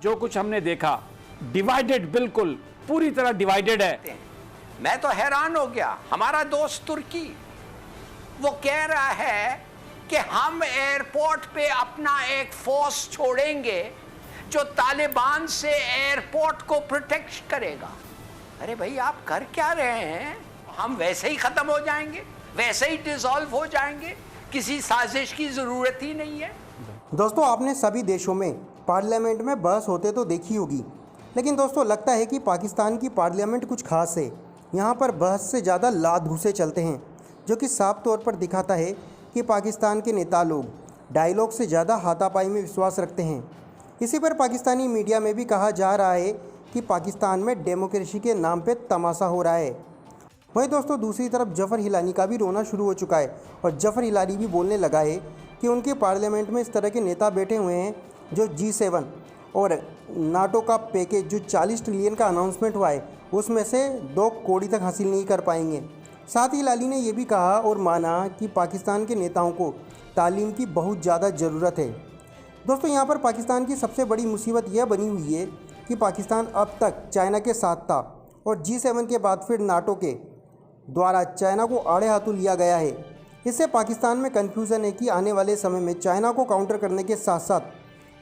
जो कुछ हमने देखा, डिवाइडेड, बिल्कुल पूरी तरह डिवाइडेड है। मैं तो हैरान हो गया। हमारा दोस्त तुर्की वो कह रहा है कि हम एयरपोर्ट पे अपना एक फोर्स छोड़ेंगे जो तालिबान से एयरपोर्ट को प्रोटेक्ट करेगा। अरे भाई, आप कर क्या रहे हैं? हम वैसे ही खत्म हो जाएंगे, वैसे ही डिसॉल्व हो जाएंगे, किसी साजिश की जरूरत ही नहीं है। दोस्तों, आपने सभी देशों में पार्लियामेंट में बहस होते तो देखी होगी, लेकिन दोस्तों लगता है कि पाकिस्तान की पार्लियामेंट कुछ खास है। यहाँ पर बहस से ज़्यादा लात घूंसे चलते हैं, जो कि साफ तौर पर दिखाता है कि पाकिस्तान के नेता लोग डायलॉग से ज़्यादा हाथापाई में विश्वास रखते हैं। इसी पर पाकिस्तानी मीडिया में भी कहा जा रहा है कि पाकिस्तान में डेमोक्रेसी के नाम पे तमाशा हो रहा है। वहीं दोस्तों दूसरी तरफ जफर हिलानी का भी रोना शुरू हो चुका है और जफर हिलानी भी बोलने लगा है कि उनके पार्लियामेंट में इस तरह के नेता बैठे हुए हैं जो G7 और नाटो का पैकेज जो 40 ट्रिलियन का अनाउंसमेंट हुआ है उसमें से 2 कौड़ी तक हासिल नहीं कर पाएंगे। साथ ही हिलानी ने यह भी कहा और माना कि पाकिस्तान के नेताओं को तालीम की बहुत ज़्यादा ज़रूरत है। दोस्तों, यहाँ पर पाकिस्तान की सबसे बड़ी मुसीबत यह बनी हुई है कि पाकिस्तान अब तक चाइना के साथ था और G7 के बाद फिर नाटो के द्वारा चाइना को आड़े हाथों लिया गया है। इससे पाकिस्तान में कन्फ्यूज़न है कि आने वाले समय में चाइना को काउंटर करने के साथ साथ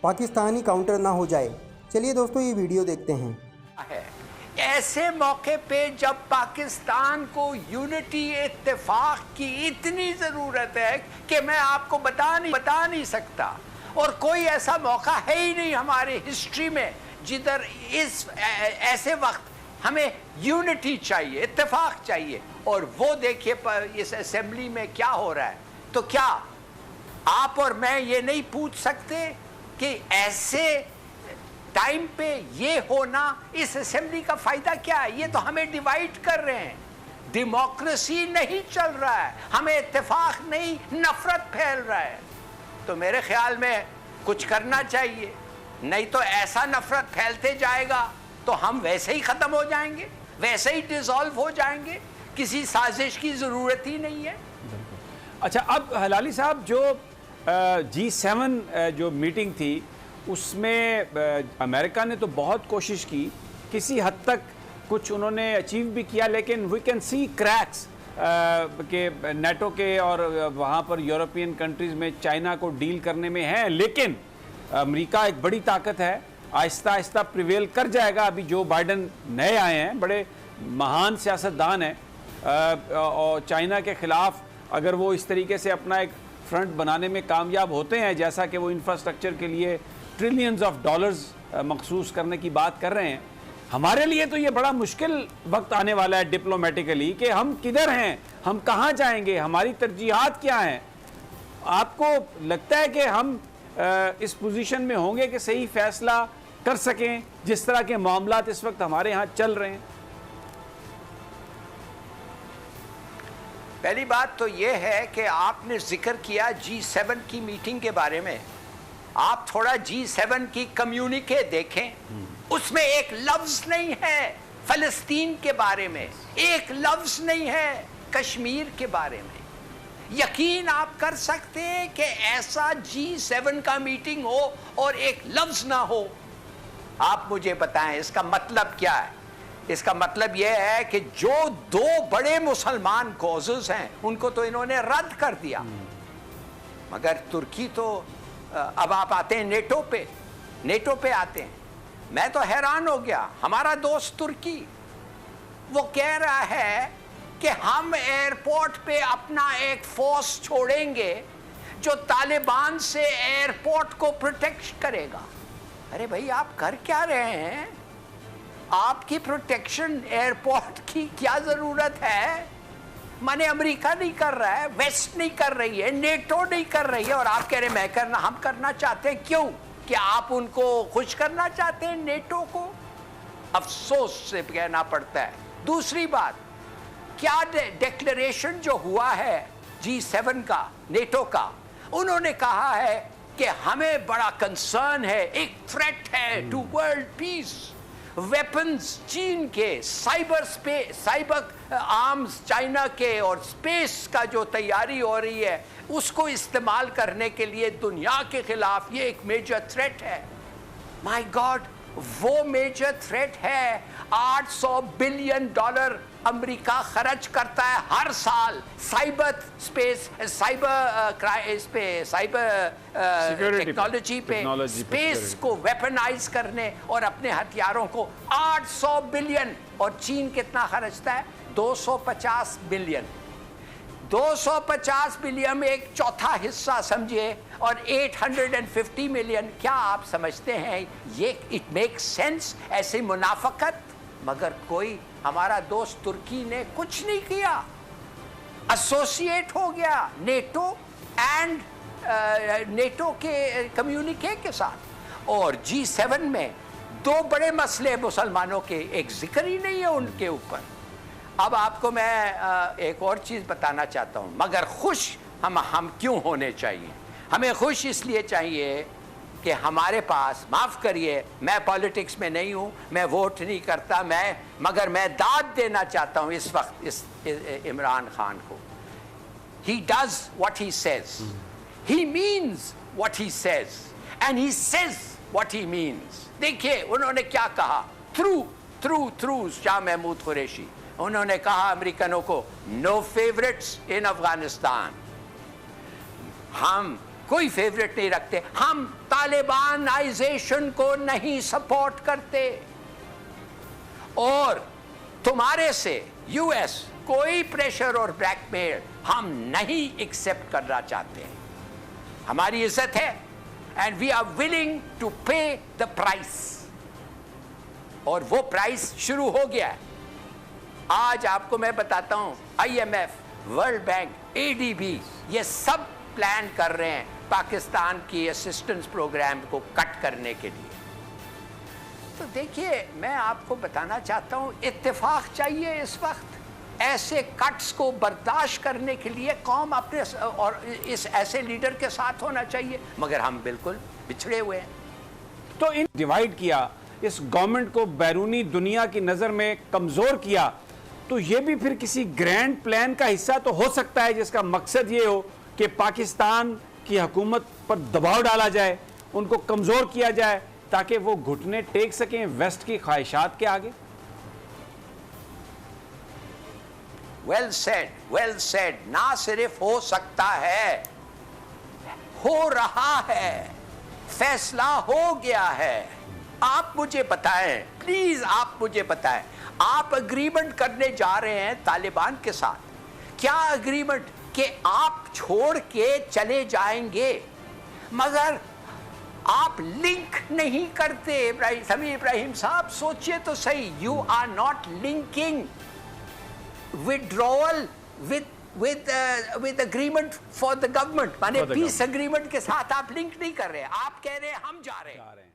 पाकिस्तान ही काउंटर ना हो जाए। चलिए दोस्तों, ये वीडियो देखते हैं। ऐसे मौके पे जब पाकिस्तान को यूनिटी, इत्तेफाक की इतनी ज़रूरत है कि मैं आपको बता नहीं सकता, और कोई ऐसा मौका है ही नहीं हमारे हिस्ट्री में जिधर ऐसे वक्त हमें यूनिटी चाहिए, इत्तेफाक चाहिए। और वो देखिए इस असेंबली में क्या हो रहा है। तो क्या आप और मैं ये नहीं पूछ सकते कि ऐसे टाइम पे ये होना, इस असेंबली का फायदा क्या है? ये तो हमें डिवाइड कर रहे हैं। डेमोक्रेसी नहीं चल रहा है, हमें इत्तेफाक नहीं, नफरत फैल रहा है। तो मेरे ख्याल में कुछ करना चाहिए, नहीं तो ऐसा नफरत फैलते जाएगा तो हम वैसे ही खत्म हो जाएंगे, वैसे ही डिसॉल्व हो जाएंगे, किसी साजिश की जरूरत ही नहीं है। अच्छा, अब हलाली साहब, जो G7 जो मीटिंग थी उसमें अमेरिका ने तो बहुत कोशिश की, किसी हद तक कुछ उन्होंने अचीव भी किया, लेकिन वी कैन सी क्रैक्स के नेटो के और वहाँ पर यूरोपियन कंट्रीज़ में चाइना को डील करने में है। लेकिन अमेरिका एक बड़ी ताकत है, आहिस्ता आहिस्ता प्रिवेल कर जाएगा। अभी जो बाइडन नए आए हैं, बड़े महान सियासतदान हैं, और चाइना के ख़िलाफ़ अगर वो इस तरीके से अपना एक फ्रंट बनाने में कामयाब होते हैं, जैसा कि वो इंफ्रास्ट्रक्चर के लिए ट्रिलियंस ऑफ डॉलर्स मखसूस करने की बात कर रहे हैं, हमारे लिए तो ये बड़ा मुश्किल वक्त आने वाला है डिप्लोमेटिकली कि हम किधर हैं, हम कहाँ जाएंगे, हमारी तरजीहात क्या हैं। आपको लगता है कि हम इस पोजीशन में होंगे कि सही फैसला कर सकें जिस तरह के मामलात इस वक्त हमारे यहाँ चल रहे हैं? पहली बात तो ये है कि आपने जिक्र किया G7 की मीटिंग के बारे में। आप थोड़ा G7 की कम्युनिके देखें, उसमें एक लफ्ज नहीं है फलस्तीन के बारे में, एक लफ्ज नहीं है कश्मीर के बारे में। यकीन आप कर सकते हैं कि ऐसा G7 का मीटिंग हो और एक लफ्ज ना हो? आप मुझे बताएं इसका मतलब क्या है? इसका मतलब यह है कि जो 2 बड़े मुसलमान कॉजेस हैं उनको तो इन्होंने रद्द कर दिया। मगर तुर्की तो, अब आप आते हैं नेटो पे आते हैं। मैं तो हैरान हो गया। हमारा दोस्त तुर्की वो कह रहा है कि हम एयरपोर्ट पे अपना एक फोर्स छोड़ेंगे जो तालिबान से एयरपोर्ट को प्रोटेक्ट करेगा। अरे भाई, आप कर क्या रहे हैं? आपकी प्रोटेक्शन एयरपोर्ट की क्या जरूरत है? माने अमेरिका नहीं कर रहा है, वेस्ट नहीं कर रही है, नेटो नहीं कर रही है, और आप कह रहे हैं हम करना चाहते हैं। क्यों? कि आप उनको खुश करना चाहते हैं, नेटो को? अफसोस से कहना पड़ता है। दूसरी बात, क्या डिक्लेरेशन जो हुआ है G7 का, नेटो का, उन्होंने कहा है कि हमें बड़ा कंसर्न है, एक थ्रेट है टू वर्ल्ड पीस। वेपन्स चीन के, साइबर आर्म्स चाइना के, और स्पेस का जो तैयारी हो रही है उसको इस्तेमाल करने के लिए दुनिया के खिलाफ ये एक मेजर थ्रेट है। माय गॉड, वो मेजर थ्रेट है। $800 बिलियन अमेरिका खर्च करता है हर साल साइबर स्पेस, साइबर टेक्नोलॉजी पे, स्पेस को वेपनाइज करने और अपने हथियारों को। 800 बिलियन। और चीन कितना खर्चता है? 250 बिलियन। 250 बिलियन में एक चौथा हिस्सा समझिए, और 850 मिलियन। क्या आप समझते हैं ये इट मेक्स सेंस ऐसे मुनाफकत? मगर कोई, हमारा दोस्त तुर्की ने कुछ नहीं किया, एसोसिएट हो गया नेटो एंड नेटो के कम्युनिके के साथ। और G7 में दो बड़े मसले मुसलमानों के, एक जिक्र ही नहीं है उनके ऊपर। अब आपको मैं एक और चीज़ बताना चाहता हूँ, मगर खुश हम क्यों होने चाहिए? हमें खुश इसलिए चाहिए कि हमारे पास, माफ़ करिए मैं पॉलिटिक्स में नहीं हूँ, मैं वोट नहीं करता, मगर मैं दाद देना चाहता हूँ इस वक्त इस इमरान खान को। He does what he says, he means what he says, and he says what he means. देखिए उन्होंने क्या कहा, थ्रू शाह महमूद कुरैशी, उन्होंने कहा अमेरिकनों को, नो फेवरेट्स इन अफगानिस्तान। हम कोई फेवरेट नहीं रखते, हम तालिबानाइजेशन को नहीं सपोर्ट करते, और तुम्हारे से यूएस कोई प्रेशर और ब्लैकमेल हम नहीं एक्सेप्ट करना चाहते हैं। हमारी इज्जत है, and we are willing to pay the price. और वो प्राइस शुरू हो गया है। आज आपको मैं बताता हूं, IMF, वर्ल्ड बैंक, ADB, ये सब प्लान कर रहे हैं पाकिस्तान की असिस्टेंस प्रोग्राम को कट करने के लिए। तो देखिए मैं आपको बताना चाहता हूं, इत्तेफाक चाहिए इस वक्त। ऐसे कट्स को बर्दाश्त करने के लिए कौम अपने और इस ऐसे लीडर के साथ होना चाहिए, मगर हम बिल्कुल बिछड़े हुए हैं। तो इन डिवाइड किया, इस गवर्नमेंट को बैरूनी दुनिया की नज़र में कमज़ोर किया, तो ये भी फिर किसी ग्रैंड प्लान का हिस्सा तो हो सकता है जिसका मकसद ये हो कि पाकिस्तान की हुकूमत पर दबाव डाला जाए, उनको कमज़ोर किया जाए, ताकि वो घुटने टेक सकें वेस्ट की ख्वाहिशात के आगे। Well said. ना सिर्फ हो सकता है, हो रहा है, फैसला हो गया है। आप मुझे बताएं, प्लीज आप मुझे बताएं, आप अग्रीमेंट करने जा रहे हैं तालिबान के साथ। क्या अग्रीमेंट? कि आप छोड़ के चले जाएंगे, मगर आप लिंक नहीं करते। समीर इब्राहिम साहब सोचिए तो सही, you are not linking withdrawal with agreement for the government, माने पीस अग्रीमेंट के साथ आप लिंक नहीं कर रहे। आप कह रहे हैं हम जा रहे हैं।